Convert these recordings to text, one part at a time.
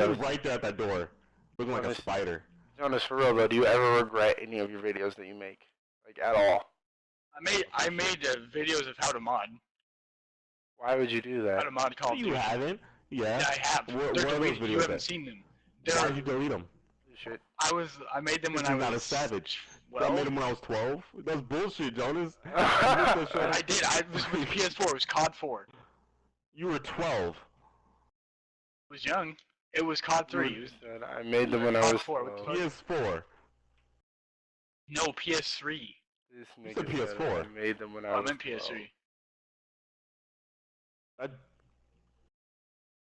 was right there at that door, looking like a spider. Jonas, for real though, do you ever regret any of your videos that you make, like at all? I made videos of how to mod. Why would you do that? How to mod Call of Duty. You haven't? Yeah. Yeah, I have. They're deleted. You haven't seen them. Why did you delete them? Shit. I made them when I was not a savage. Well, I made them when I was 12. That's bullshit, Jonas. I did. I was with PS4. It was COD 4. You were 12. I was young. It was COD 3. I made them when I was 4. PS4. No, PS3. This nigga PS4. I made them when I was. I'm in PS3.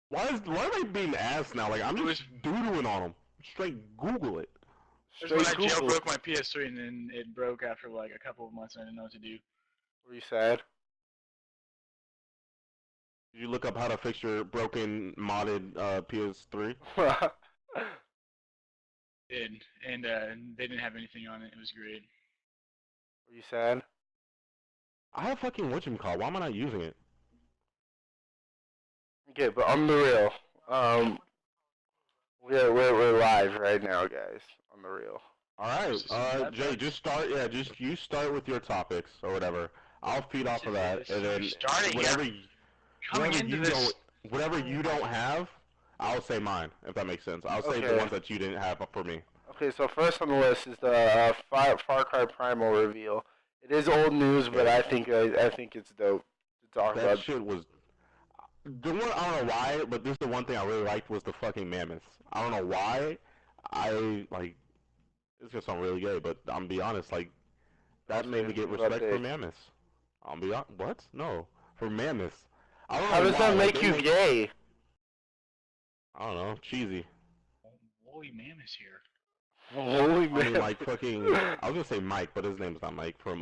Why are they being ass now? Like, I'm just doodling on them. Straight Google it. That's when I jailbroke my PS3 and then it broke after like a couple of months and I didn't know what to do. Were you sad? Did you look up how to fix your broken modded PS3? Did, and they didn't have anything on it. It was great. Were you sad? I have fucking whatchamacallit. Why am I not using it? Okay, but on the real, we're live right now, guys. On the real. All right, Jay, just start. Yeah, you start with your topics or whatever. I'll feed off of that, and then whatever you don't have, I'll say mine. If that makes sense, I'll say the ones that you didn't have for me. Okay, so first on the list is the Far Cry Primal reveal. It is old news, but I think it's dope to talk about. That shit was. The one, I don't know why, but this is the one thing I really liked was the fucking mammoths. I don't know why. It's gonna sound really gay, but I'm gonna be honest, like, that made me get respect for mammoths. I'll be honest. What? No. For mammoths. I don't know. How does that make you gay? I don't know. Cheesy. Holy mammoths here. Holy man. I mean, like, fucking, I was gonna say Mike, but his name's not Mike, from,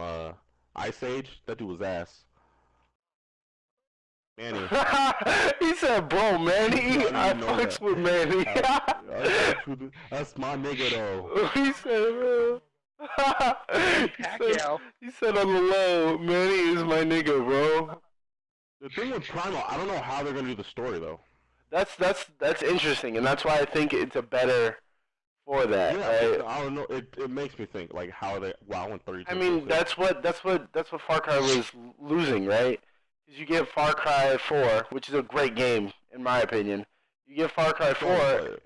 Ice Age. That dude was ass. Manny. He said, bro, Manny. I fucks with Manny. That's my nigga, though. He said, he said on the low, Manny is my nigga, bro. The thing with Primal, I don't know how they're gonna do the story, though. That's interesting, and that's why I think it's a better for that. Yeah, right? I don't know. It makes me think, like, how they. Wow, I went 32. I mean, that's what Far Cry was losing, right? Because you get Far Cry 4, which is a great game, in my opinion. You get Far Cry 4,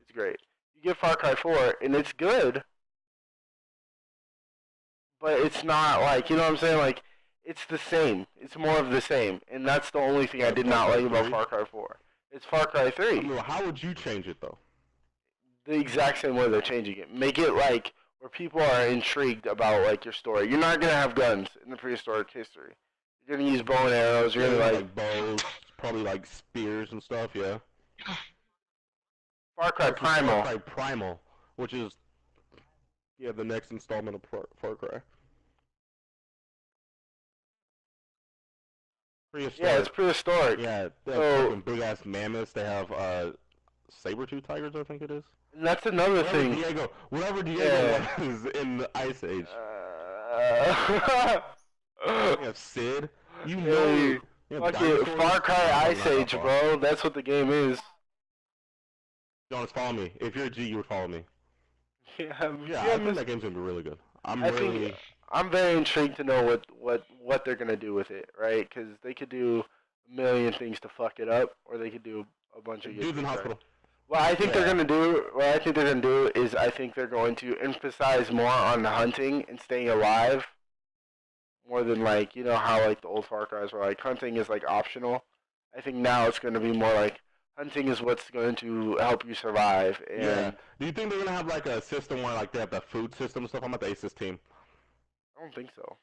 it's great. You get Far Cry 4, and it's good, but it's not like, you know what I'm saying? Like, it's the same. It's more of the same, and that's the only thing I did not like about Far Cry 4. It's Far Cry 3. I mean, how would you change it, though? The exact same way they're changing it. Make it, like, where people are intrigued about, like, your story. You're not going to have guns in the prehistoric history. You're gonna use bow and arrows. You're gonna like bows, probably like spears and stuff. Yeah. Far Cry Primal. Far Cry Primal, which is the next installment of Far Cry. Prehistoric. Yeah, it's prehistoric. Yeah, they have fucking big ass mammoths. They have saber-tooth tigers, I think it is. And that's another thing. Whatever Diego was in the Ice Age. You have Sid. You know. Fucking Far Cry Ice Age, bro. That's what the game is. Jonas, follow me. If you're a G, you would follow me. Yeah, I think that game's gonna be really good. I'm very intrigued to know what they're gonna do with it, right? Because they could do a million things to fuck it up, or they could do a bunch of dudes in hospital. What I think they're gonna do is I think they're going to emphasize more on hunting and staying alive. More than, like, you know how, like, the old Far Cries were, like, hunting is, like, optional. I think now it's going to be more like hunting is what's going to help you survive. And yeah. Do you think they're going to have, like, a system where, like, they have the food system and stuff? I'm at the ACES team. I don't think so.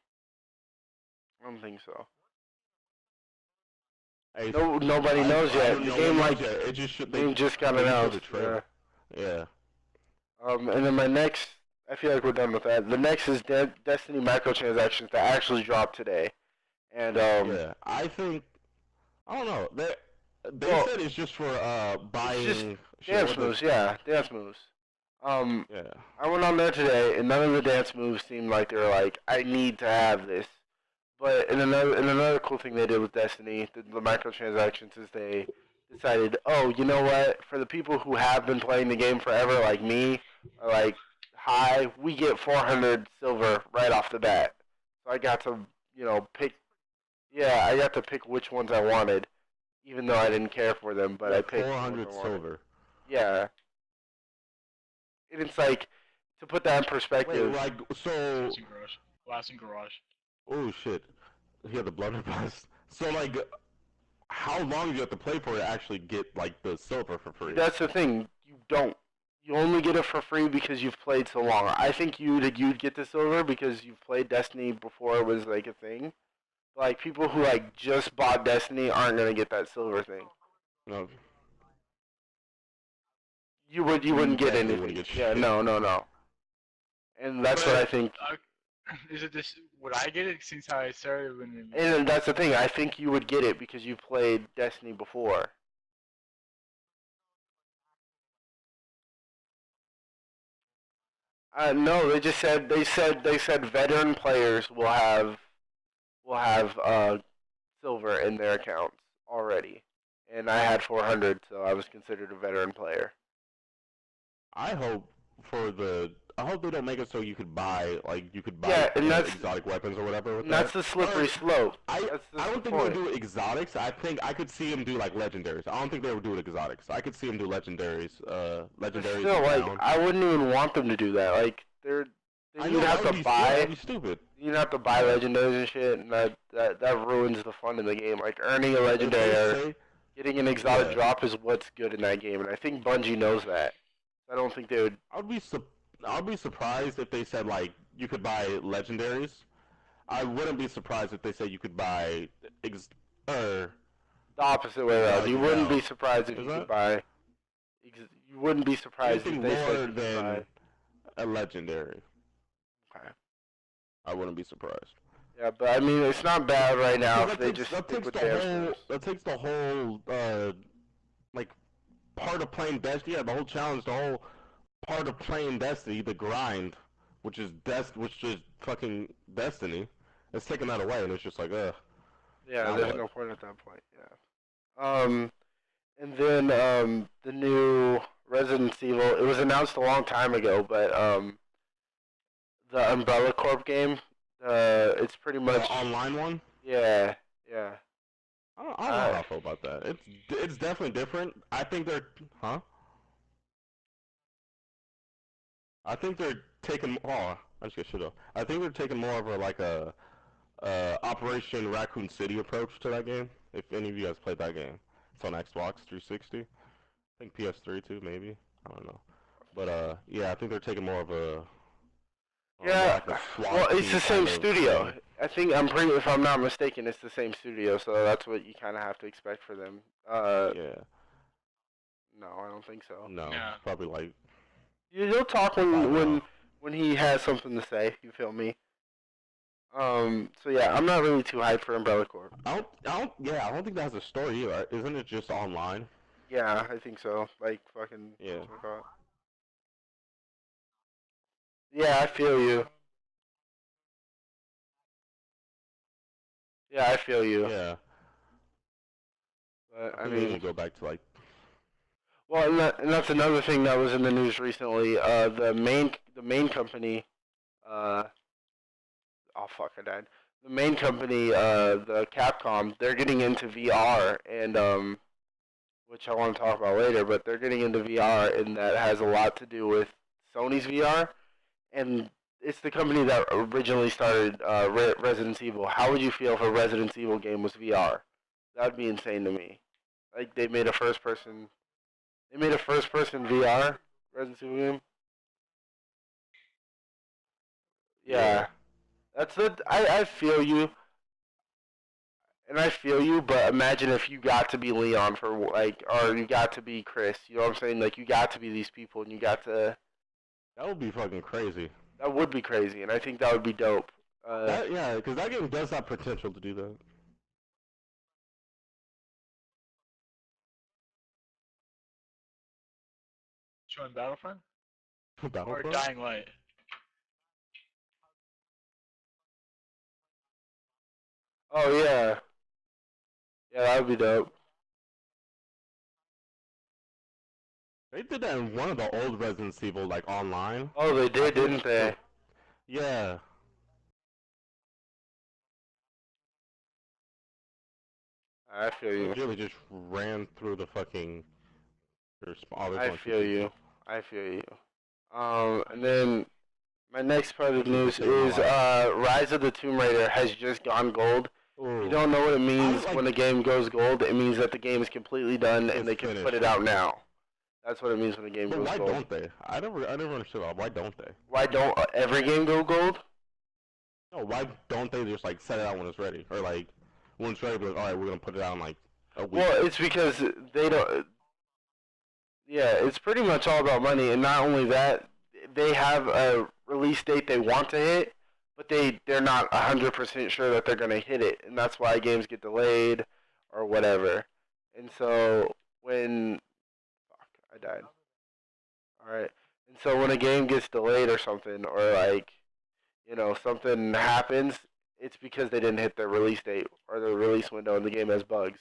Hey, nobody knows yet. The game, like, they just got announced. Yeah. And then my next... I feel like we're done with that. The next is Destiny microtransactions that actually dropped today, and yeah, I think I don't know. They said it's just for buying. It's just dance moves, dance moves. Yeah. I went on there today, and none of the dance moves seemed like they were like, I need to have this. But another cool thing they did with Destiny, the microtransactions, is they decided, oh, you know what? For the people who have been playing the game forever, like me, or like high, we get 400 silver right off the bat. So I got to, pick. Yeah, I got to pick which ones I wanted, even though I didn't care for them, but I picked the ones 400 I wanted. silver. Yeah, and it's like to put that in Wait, perspective. like so. Glass and garage. Oh shit. He had the blunderbuss. So like, how long do you have to play for to actually get like the silver for free? That's the thing. You don't. You only get it for free because you've played so long. I think you'd get the silver because you've played Destiny before it was like a thing. Like people who like just bought Destiny aren't gonna get that silver thing. No, You wouldn't get definitely anything. wouldn't get Yeah, shit. no. And that's what I think. Is it this? Would I get it since I started when? And that's the thing. I think you would get it because you played Destiny before. No, they said veteran players will have silver in their accounts already, and I had 400, so I was considered a veteran player. I hope I hope they don't make it so you could buy Yeah, and that's exotic weapons or whatever with and that's that. the slippery slope. That's I the don't think point. they'll do exotics. I think I could see him do like legendaries. I don't think they would do it exotics. I could see him do legendaries. But Legendaries still, and like crowns. I wouldn't even want them to do that. Like I then know you'd have to that'd buy be stupid. you'd have to buy legendaries and shit, and that ruins the fun in the game. Like earning a If they legendary or say, getting an exotic yeah, drop is what's good in that game, and I think Bungie knows that. I don't think they would. I'd be su- I'd be surprised if they said like you could buy legendaries. I wouldn't be surprised if they said you could buy or The opposite way around. exotic You wouldn't be crowns. surprised if Is you could that buy. You wouldn't be surprised if anything they said more you could buy. than a legendary? Okay. I wouldn't be surprised. Yeah, but I mean, it's not bad right now Because if they just stick with that takes the whole like part of playing Destiny. Yeah, the whole challenge, the whole part of playing Destiny, the grind, which is fucking Destiny. It's taking that away, and it's just like, Yeah, now there's what? no point at that point. Yeah. And then the new Resident Evil. It was announced a long time ago, but the Umbrella Corp game. It's pretty The much. online one. Yeah, yeah. I don't know how I feel about that. It's definitely different. I think they're huh. I think they're taking. Oh, I just get shit off. I think they're taking more of a like a Operation Raccoon City approach to that game. If any of you guys played that game, it's on Xbox 360. I think PS3 too, maybe. I don't know. But yeah, I think they're taking more of a more Yeah, like a well, SWAT it's team the same kind of studio. thing. I think if I'm not mistaken, it's the same studio, so that's what you kind of have to expect for them. Yeah. No, I don't think so. No, Yeah. it's probably like He'll talk when 5 hours. when he has something to say. You feel me? So yeah, I'm not really too hyped for Umbrella Corp. I don't think that has a story either. Isn't it just online? Yeah, I think so. Like fucking. Yeah. Whatchamacallit. Yeah, I feel you. Yeah, I feel you. Yeah. But I I think they need mean, to go back to like well, and that's another thing that was in the news recently. The main company. Uh, oh fuck, I died. The main company, the Capcom, they're getting into VR, and which I want to talk about later. But they're getting into VR, and that has a lot to do with Sony's VR, and it's the company that originally started Resident Evil. How would you feel if a Resident Evil game was VR? That would be insane to me. Like they made a first person VR Resident Evil game. yeah. Yeah, that's the I feel you, and I feel you. But imagine if you got to be Leon for like, or you got to be Chris. You know what I'm saying? Like you got to be these people, and you got to. That would be fucking crazy. That would be crazy, and I think that would be dope. That yeah, because that game does have potential to do that. Showing Battlefront or Battlefront. Dying Light. Oh yeah, yeah, that would be dope. They did that in one of the old Resident Evil, like online. Oh, they I did, didn't they? Yeah. I feel you. Legitly just ran through the fucking. Oh, there's I only two feel people. you. I feel you. And then my next part of the news Saved my is life. Rise of the Tomb Raider has just gone gold. If you Ooh. don't know what it means like when a game goes gold, it means that the game is completely done and it's they can put finished. it out now. That's what it means when a game But goes why gold. don't they? I never understood that. Why don't they? Why don't every game go gold? No, why don't they just like set it out when it's ready, or like when it's ready, but like, all right, we're gonna put it out in like a week. Well, it's because they don't. Yeah, it's pretty much all about money, and not only that, they have a release date they want to hit, but they're not 100% sure that they're gonna hit it, and that's why games get delayed or whatever. And so when fuck, I died. All right. And so when a game gets delayed or something, or like something happens, it's because they didn't hit their release date or the release window, and the game has bugs.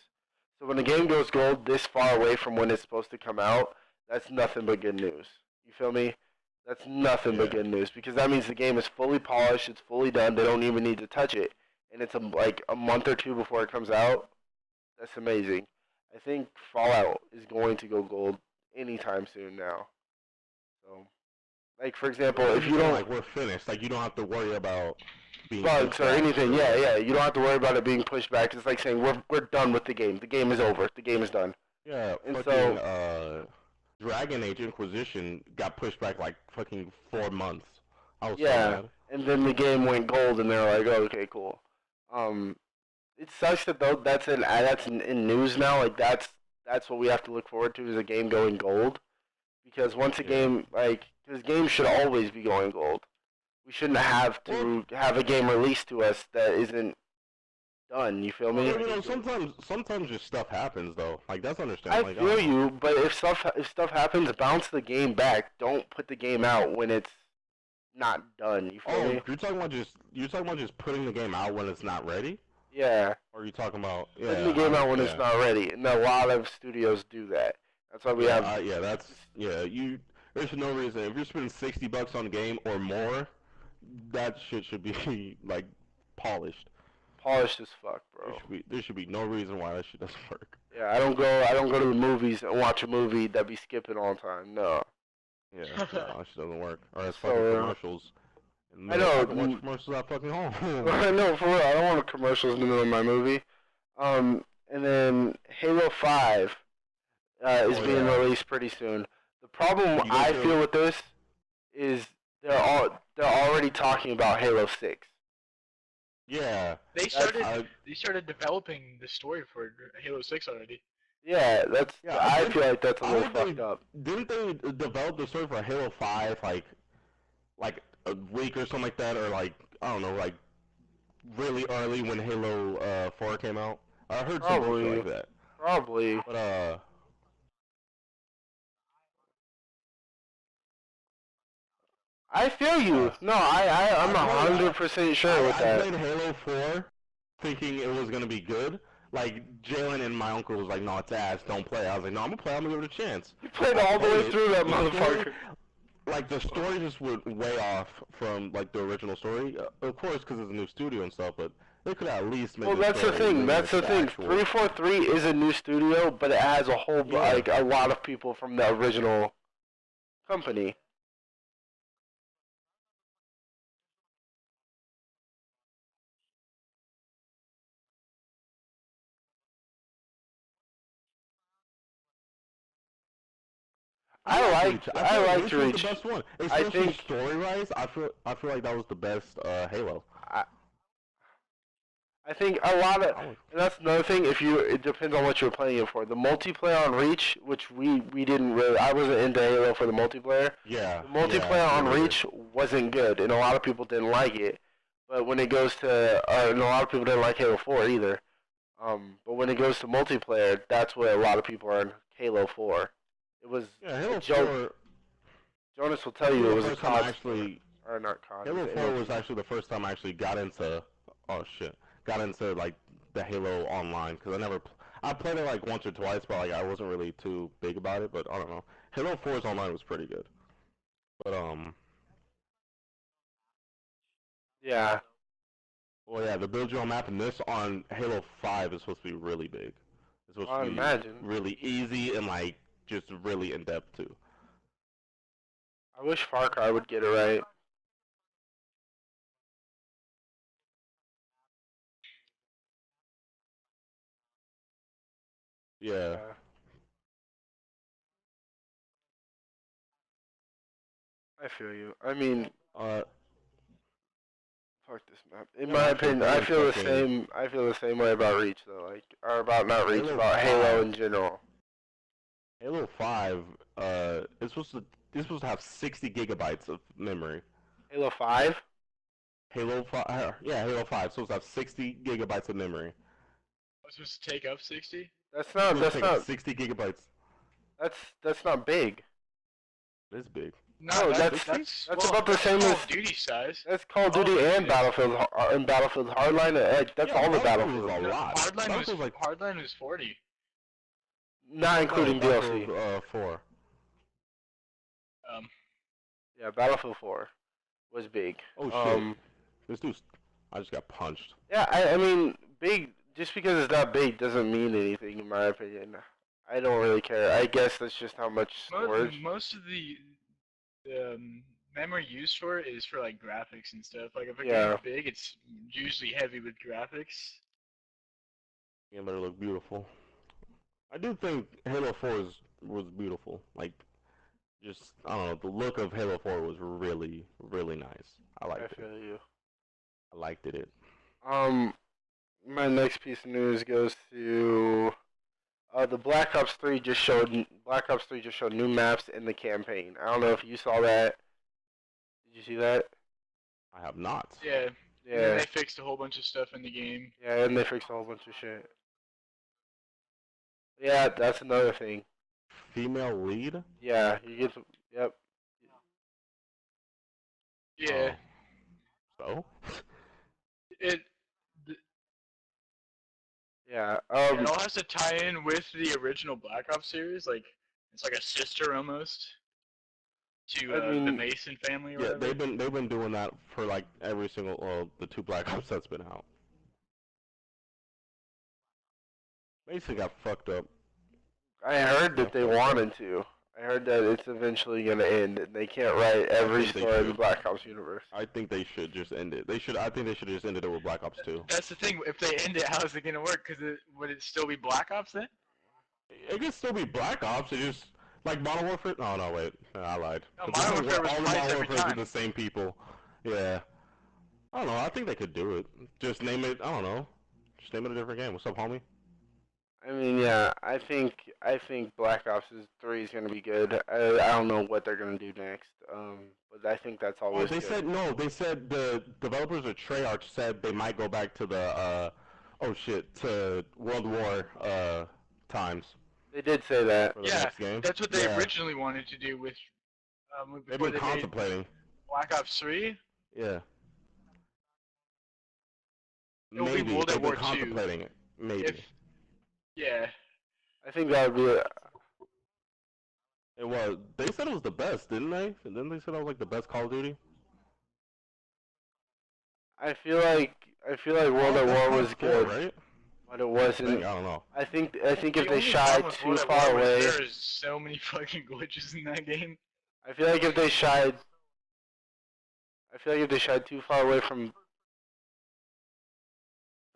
So when a game goes gold this far away from when it's supposed to come out, that's nothing but good news. You feel me? That's nothing but Yeah. good news because that means the game is fully polished, it's fully done. They don't even need to touch it, and it's like a month or two before it comes out. That's amazing. I think Fallout is going to go gold anytime soon now. So, like for example, They're if just you saying don't like we're finished. Like you don't have to worry about being bugs pushed or back. anything, Or, yeah, you don't have to worry about it being pushed back. It's like saying we're done with the game. The game is over. The game is done. Yeah, And fucking so Dragon Age Inquisition got pushed back like fucking 4 months. I was so yeah, mad. and then the game went gold, and they're like, oh, okay, cool. Um, it sucks that though that's in news now. Like that's what we have to look forward to is a game going gold. Because once a Yeah. game because games should always be going gold. We shouldn't have Well, to have a game released to us that isn't done. You feel me? well, sometimes just stuff happens though. Like that's I understandable. Like I feel don't know. you, but if stuff happens, bounce the game back. Don't put the game out when it's not done. You feel Oh, me? you're talking about just putting the game out when it's not ready, Yeah, or are you talking about putting the game out when it's yeah. not ready, and a lot of studios do that. That's why we Yeah, have that's yeah. There's no reason if you're spending $60 on a game or more, that shit should be like polished. polished as fuck, bro. There should be no reason why that shit doesn't work. Yeah, I don't go to the movies and watch a movie that be skipping all the time. No. Yeah, no, that shit doesn't work. Or that's fucking So commercials. In the I middle, I know, can watch commercials at fucking home. I know for real. I don't want commercials in the middle of my movie. And then Halo 5 is Oh being yeah, released pretty soon. The problem you I go feel to with this is they're already talking about Halo 6. yeah. They That's, started developing the story for Halo 6 already. yeah, Yeah, I feel like that's a I little think fucked up. didn't they develop the story for Halo 5 like a week or something like that, or like I don't know, like really early when Halo 4 came out. I heard some bullshit Probably, like that. probably. But I feel uh you. No, I'm I played 100% sure with I that. played Halo 4 thinking it was gonna be good. Like Jalen and my uncle was like, "No, it's ass. Don't play." I was like, "No, I'm gonna play. I'm gonna give it a chance." You played I all the played way it. through that The story, motherfucker. like the story, just went way off from like the original story. Of course, because it's a new studio and stuff, but they could at least make Well, the that's the story thing. That's linear to the the thing. actual. 343 is a new studio, but it has a whole Yeah. like a lot of people from the original company. I like Reach. I I feel like liked Reach was the Reach. best one, I especially think story-wise. I feel like that was the best Halo. I, I think a lot of, I was, and that's another thing. It depends on what you're playing it for. The multiplayer on Reach, which we didn't really, I wasn't into Halo for the multiplayer. yeah, The yeah, multiplayer me on neither. Reach wasn't good, and a lot of people didn't like it. But when it goes to, and a lot of people didn't like Halo 4 either. But when it goes to multiplayer, that's what a lot of people are in Halo 4. It was Yeah, a Halo joke. 4. Jonas will tell This you was it the was a first time I COD splinter, actually. or not COD. It was Halo 4 was MLG. actually the first time I actually got into. Oh shit, got into like the Halo Online because I played it like once or twice, but like I wasn't really too big about it. But I don't know. Halo 4's online was pretty good. But Yeah. well yeah, the build your own map and this on Halo 5 is supposed to be really big. It's supposed I to be imagine. really easy and like just really in depth too. I wish Far Cry would get it right. Yeah. Yeah. I feel you. I mean, Uh, fuck this map. In yeah, my I'm opinion, I really feel the fucking same. I feel the same way about Reach though. Like, or about not Reach, Halo about Halo 5. in general. Halo 5. It's supposed to have 60 gigabytes of memory. Halo 5. Halo 5. Yeah, Halo 5. Supposed to have 60 gigabytes of memory. I was supposed to take up 60. That's It's not. supposed to That's take up not. 60 gigabytes. That's not big. It's big. No, that's that's well, about the that's same Call as of Duty size. that's Call of Duty Oh, and Battlefield Hardline. Like, that's Yeah, all the Battlefield was Battlefield. a lot. Hardline was 40. Not including no, DLC. Battlefield 4. Um, Yeah, Battlefield 4 was big. Oh shit. This dude's. I just got punched. Yeah, I mean, big. Just because it's not big doesn't mean anything, in my opinion. I don't really care. I guess that's just how much storage. most of the memory used for it is for like graphics and stuff. Like if a Yeah. game's big, it's usually heavy with graphics. Yeah, but it looked beautiful. I do think Halo 4 was beautiful. Like, just I don't know, the look of Halo 4 was really, really nice. I liked I it. feel you. I liked it. My next piece of news goes to the Black Ops 3 just showed new maps in the campaign. I don't know if you saw that. Did you see that? I have not. Yeah. And then Yeah. they fixed a whole bunch of stuff in the game. Yeah, and they fixed a whole bunch of shit. Yeah, that's another thing. Female lead? Yeah, you get. Yep. Yeah. So? It Yeah. it all has to tie in with the original Black Ops series. Like it's like a sister almost to I mean, the Mason family. Or Yeah, whatever. they've been doing that for like every single the 2 Black Ops that's been out. Mason got fucked up. I heard that they wanted to. I heard that it's eventually gonna end, and they can't write every think they story in the should. Black Ops universe. I think they should just end it. They should. I think they should have just ended it with Black Ops 2. That's the thing. If they end it, how is it gonna work? Because would it still be Black Ops then? It could still be Black Ops. It just like Modern Warfare. No, wait, I lied. No, Modern Warfare was all the twice Modern every Warfare time. are the same people. Yeah. I don't know. I think they could do it. Just name it. I don't know. Just name it a different game. What's up, homie? I mean, yeah, I think Black Ops 3 is gonna be good. I don't know what they're gonna do next. But I think that's Oh, always they good. said no. They said the developers of Treyarch said they might go back to the oh shit to World War times They did say that. for the Yeah, next game. that's what they Yeah. originally wanted to do with. They've Before been they made contemplating. Black Ops 3. Yeah. It'll be Maybe World they've War been II. contemplating it. Maybe. If yeah, I think that would be. It was. They said it was the best, didn't they? And then they said it was like the best Call of Duty. I feel like World at War was good, right? but it I wasn't. don't know. I think the if they only shied problem with too World at far War was away. there is so many fucking glitches in that game. I feel like if they shied too far away from.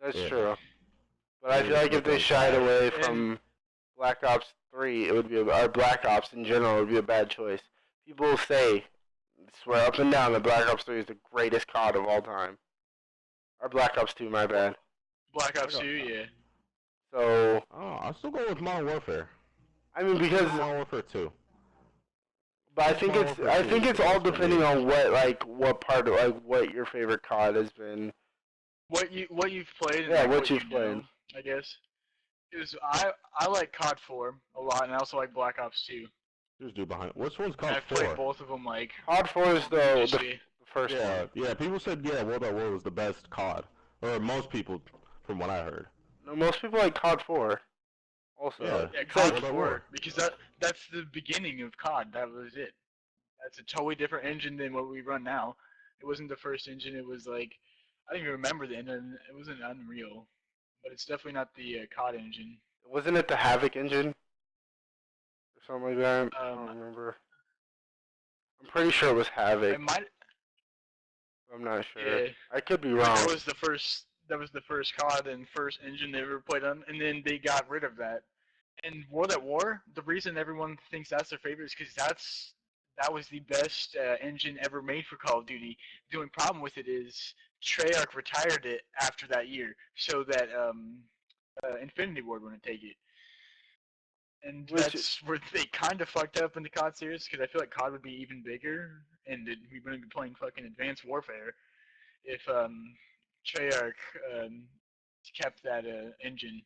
That's Yeah. true. But I Yeah, feel like if they shied away And- from Black Ops 3, it would be or Black Ops in general would be a bad choice. People say, swear up and down, that Black Ops 3 is the greatest COD of all time. Or Black Ops 2, my bad. Black Ops 2, yeah. So Oh, I'll still go with Modern Warfare. I mean, because Modern Warfare 2. but I think it's all depending on what part of what your favorite COD has been. What you've played. And Yeah, like, what what you've you know, played. I guess. Is I like COD 4 a lot, and I also like Black Ops 2. Just do behind. Which one's And called I've played 4? both of them like. COD 4 is the religiously. first Yeah, one. yeah. People said World at War was the best COD, or most people, from what I heard. No, most people like COD 4. Also, Yeah. Yeah, it's COD like 4, because that's the beginning of COD. That was it. That's a totally different engine than what we run now. It wasn't the first engine. It was like I don't even remember the engine. It wasn't Unreal, but it's definitely not the COD engine. wasn't it the Havoc engine or something like that? I Um, don't remember. I'm pretty sure it was Havoc. I might. I'm not sure. Yeah, I could be but wrong. that was the first. That was the first COD and first engine they ever played on, and then they got rid of that. And World at War, the reason everyone thinks that's their favorite is because that was the best engine ever made for Call of Duty. The only problem with it is Treyarch retired it after that year, so that Infinity Ward wouldn't take it. And Which that's where they kind of fucked up in the COD series because I feel like COD would be even bigger, and we wouldn't be playing fucking Advanced Warfare if Treyarch kept that engine.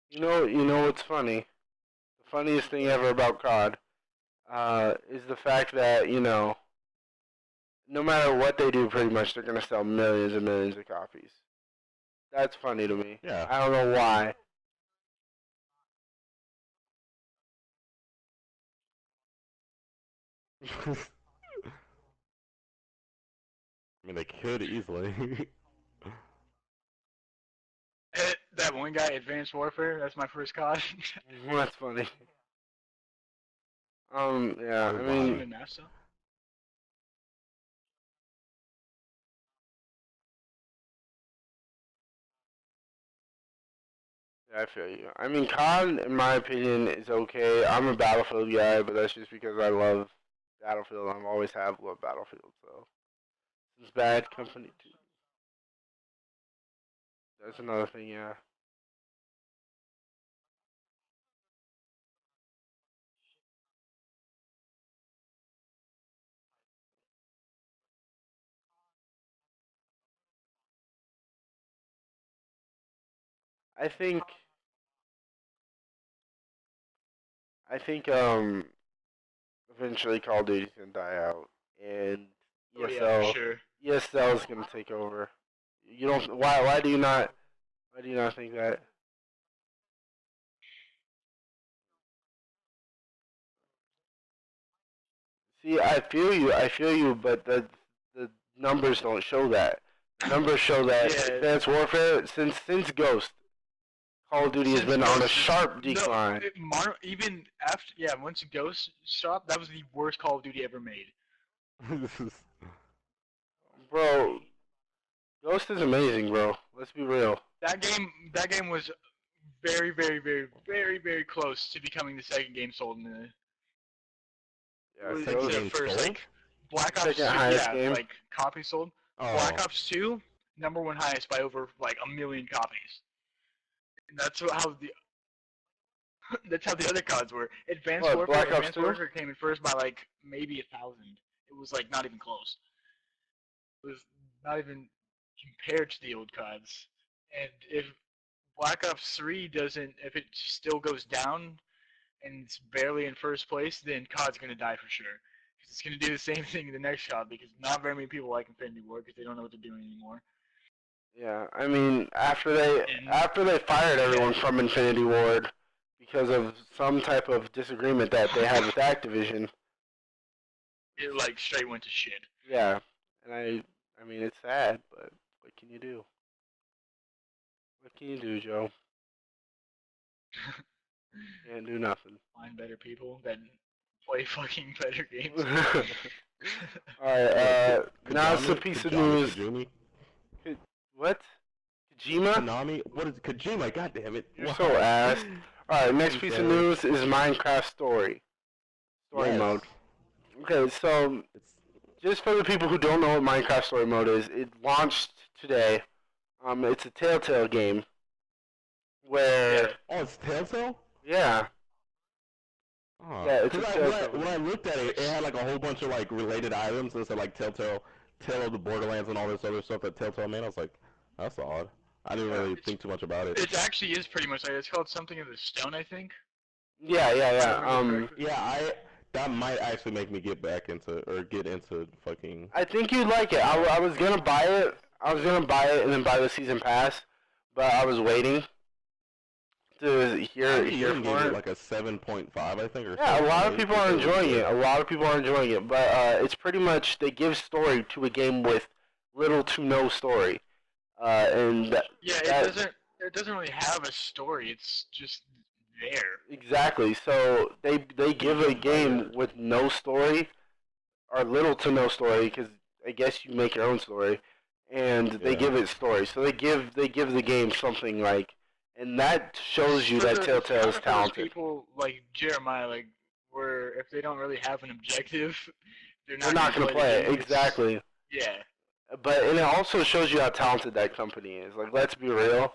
you know what's funny? The funniest thing ever about COD is the fact that no matter what they do, pretty much they're gonna sell millions and millions of copies. That's funny to me. Yeah. I don't know why. I mean, they could easily. That one guy, Advanced Warfare, that's my first COD. That's funny. Yeah. I Oh, Seen mean, him in Massa? yeah, I feel you. I mean, COD, in my opinion, is okay. I'm a Battlefield guy, but that's just because I love Battlefield. I've always have loved Battlefield. So it's Bad Company too. That's another thing. Yeah. I think. I think. Eventually, Call of Duty's gonna die out, and Oh yeah, for ESL. sure. ESL is gonna take over. You don't. Why? Why do you not? Why do you not think that? See, I feel you. I feel you, but the numbers don't show that. The numbers show that Yeah, Advanced Warfare since Ghost, Call of Duty has since been on a Ghost is sharp no, decline. even after once Ghost stopped, that was the worst Call of Duty ever made. Bro, Ghost is amazing, bro. Let's be real. That game was very, very, very, very, very close to becoming the second game sold in the. Yeah, It's Second the game first sold? Black Ops Second 2, highest yeah, game. like copies sold. Oh. Black Ops 2, number one highest by over like 1 million copies. And how the that's how the other CODs were. What, Black Ops Advanced 2? Warfare came in first by like maybe 1,000. It was like not even close. It was not even compared to the old CODs. And if Black Ops 3 doesn't, if it still goes down and it's barely in first place, then COD's gonna die for sure. It's gonna do the same thing in the next COD because not very many people like Infinity War because they don't know what they're doing anymore. Yeah, I mean And after they fired everyone yeah, from Infinity Ward because of some type of disagreement that they had with Activision. it like straight went to shit. Yeah, and I mean it's sad, but what can you do? What can you do, Joe? Can't do nothing. Find better people that play fucking better games. Alright, now it's a piece of news. Kajumi? What? Kojima? Konami? What is Kojima? God damn it! You're so ass. Alright, next I'm piece of sorry. news is Minecraft Story Yes. mode. Okay, so It's just for the people who don't know what Minecraft Story Mode is, it launched today. It's a Telltale game where, oh, it's Telltale. yeah, Oh. yeah, it's a 'Cause Telltale. when I looked at it, it had like a whole bunch of like related items. It said like Telltale, Tale of the Borderlands, and all this other stuff that Telltale made. I was like, that's odd. I didn't Yeah. really think too much about it. It actually is pretty much like it's called something of the stone, I think. Yeah, yeah, If I yeah. remember correctly. Yeah, that might actually make me get back into or get into fucking. I think you'd like it. I was gonna buy it. I was gonna buy it and then buy the season pass, but I was waiting to I hear even gave for it it. like a 7.5, I think, or Yeah, a lot of 7.8. people They are said it was enjoying good. it. A lot of people are enjoying it, but it's pretty much they give story to a game with little to no story, and Yeah, that it doesn't really have a story. It's just there. exactly. So they You give a just play it. game with no story or little to no story because I guess you make your own story, and they Yeah. give it story. So they give the game something like, and that shows you that It's Telltale kind is of for those talented. people like Jeremiah, like where if they don't really have an objective, they're They're not not gonna gonna play the play it game. It's exactly. yeah, But and it also shows you how talented that company is. Like, let's be real.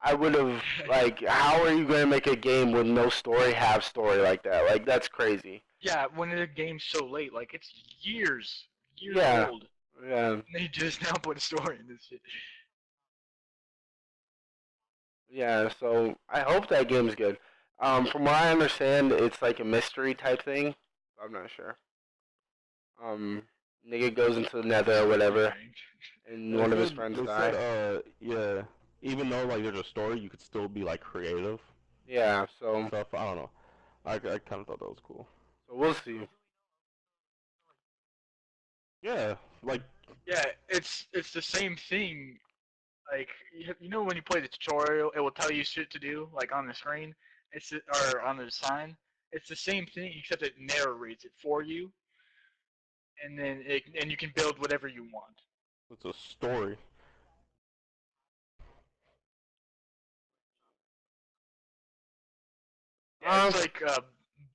I would have like, how are you going to make a game with no story have story like that? Like, that's crazy. yeah. When the game's so late, like it's years Yeah, old, yeah, and they just now put a story in this shit. yeah. So I hope that game's good. From what I understand, it's like a mystery type thing. I'm not sure. Um, nigga goes into the nether or Sounds pretty whatever, vague. and They one of his said, friends they die. said, yeah, even though, like, there's a story, you could still be, like, creative Yeah, and so stuff. I don't know. I kind of thought that was cool. we'll see. Yeah, like, Yeah, it's the same thing. Like you know when you play the tutorial, it will tell you shit to do like on the screen. Or on the sign. It's the same thing except it narrates it for you, and you can build whatever you want. it's a story. Yeah, Um, it's like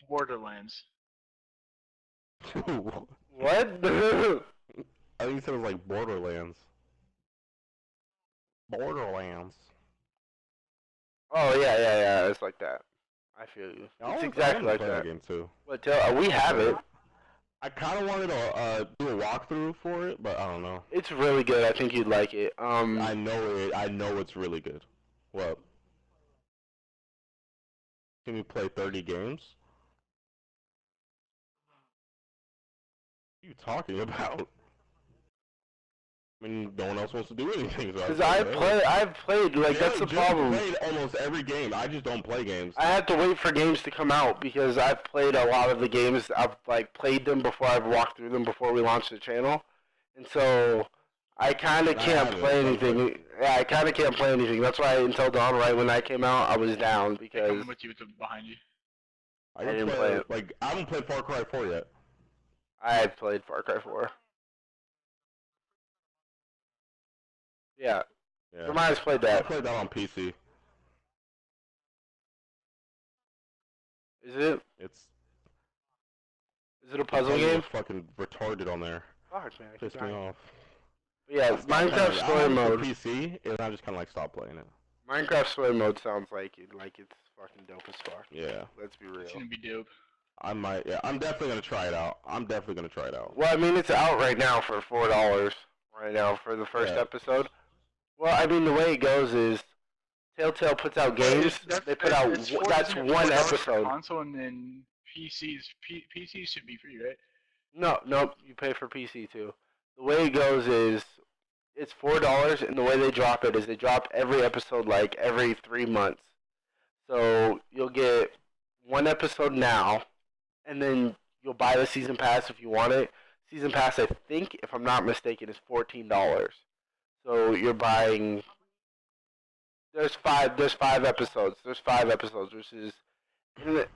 Borderlands. what? I think you said it was like Borderlands. Borderlands. Oh yeah. It's like that. I feel you. It's I exactly want to like play that that. game too. But we have it. I kind of wanted to do a walkthrough for it, but I don't know. It's really good. I think you'd like it. I know it. I know it's really good. Well, can you play 30 games? What are you talking about? I mean, no one else wants to do anything, so I because play whatever. I've played like that's the Jim's problem. played almost every game. I just don't play games. I have to wait for games to come out because I've played a lot of the games. I've like played them before I've walked through them before we launched the channel, and so I kind of I can't haven't, play so it's like, anything. Yeah, I kind of can't play anything. That's why until Dawn, right when that came out, I was down Hey, because coming with you behind you. I I can didn't play play, it. like, I haven't played Far Cry 4 yet. I had played Far Cry 4. Yeah, Yeah. Jeremiah's played I that. played that on PC. Is it? It's Is it a the puzzle puzzle game? was fucking retarded on there. Fuck man, I keep Pissed me dying. off. But yeah, I stopped playing Minecraft it. I story had it for mode. PC, and I just kind of like stopped playing it. Minecraft story mode sounds like it's fucking dope as fuck. Yeah. Let's be It's real. gonna be dope. I might. Yeah, I'm definitely gonna try it out. I'm definitely gonna try it out. Well, I mean, it's out right now for $4 right now for the first Yeah. episode. Well, I mean, the way it goes is Telltale puts out games. They put out that's isn't it one $4 for episode. console and then PCs should be free, right? No, nope, you pay for PC too. The way it goes is it's $4, and the way they drop it is they drop every episode like every 3 months. So you'll get one episode now, and then you'll buy the season pass if you want it. Season pass, I think, if I'm not mistaken, is $14. So you're buying. There's five episodes. There's 5 episodes, which is, and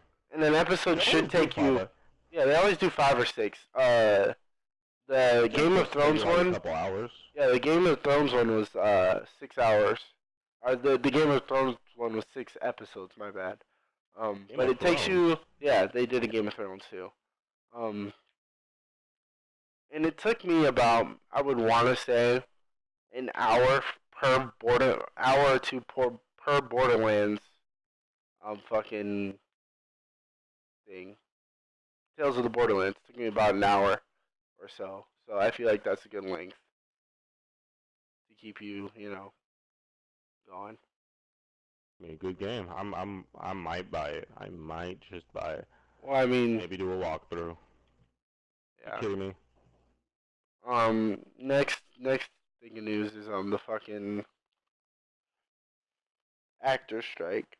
an episode They should always do take you. five. Yeah, they always do 5 or 6. The Game of Thrones Maybe like a one. couple hours. Yeah, the Game of Thrones one was 6 hours. The Game of Thrones one was 6 episodes. My bad. Game But of it takes Thrones. you. Yeah, they did a Game of Thrones too. Um, and it took me about, I would want to say, an hour hour or two per Borderlands. Fucking thing. Tales of the Borderlands took me about an hour or so. So I feel like that's a good length to keep you, going. I mean, good game. I might buy it. I might just buy it. Well, I mean, Maybe do a walkthrough. yeah. You kidding me? Next thing of news is the fucking actor strike.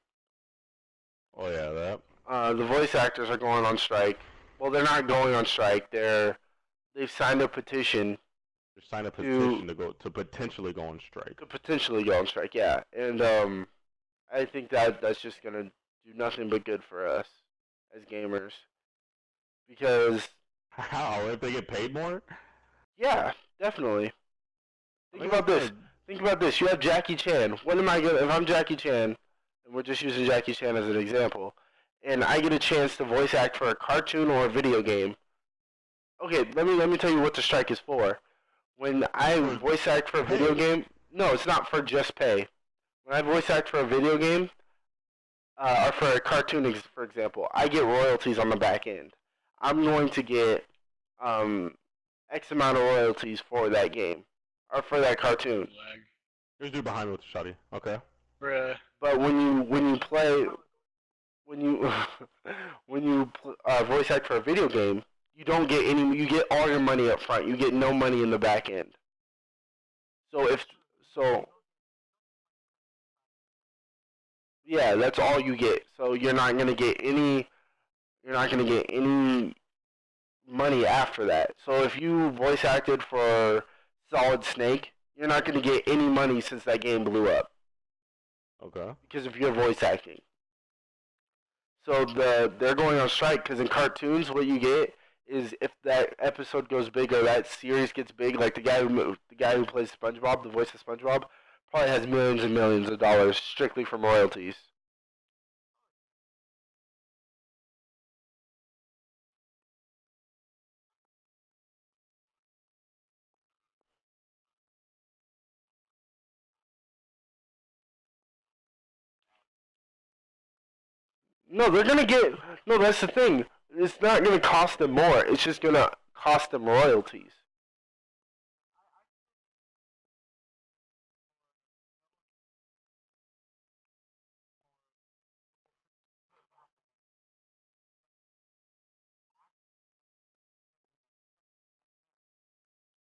Oh yeah, that. The voice actors are going on strike. Well, they're not going on strike. They've signed a petition They signed a to petition to potentially go on strike. potentially go on strike. Yeah, and I think that's just gonna do nothing but good for us as gamers because How? If they get paid more? yeah, definitely. I Think think about that's this. gonna. Think about this. You have Jackie Chan. What am I gonna if I'm Jackie Chan, and we're just using Jackie Chan as an example, and I get a chance to voice act for a cartoon or a video game? Okay, let me tell you what the strike is for. When I For voice act for a video pay. game, no, it's not for just pay. When I voice act for a video game, or for a cartoon, for example, I get royalties on the back end. I'm going to get um, X amount of royalties for that game or for that cartoon. Lag. There's a dude behind me with the shotty. Okay. Bruh. But when you play when you when you voice act for a video game, you don't get any. You get all your money up front. You get no money in the back end. So if so, yeah, that's all you get. So you're not gonna get any. You're not gonna get any money after that. So if you voice acted for Solid Snake, you're not gonna get any money since that game blew up Okay. because of your voice acting. So they're going on strike because in cartoons, what you get is if that episode goes big or that series gets big, like the guy who plays SpongeBob, the voice of SpongeBob, probably has millions and millions of dollars strictly from royalties. No, they're gonna get. No, that's the thing. It's not gonna cost them more. It's just gonna cost them royalties.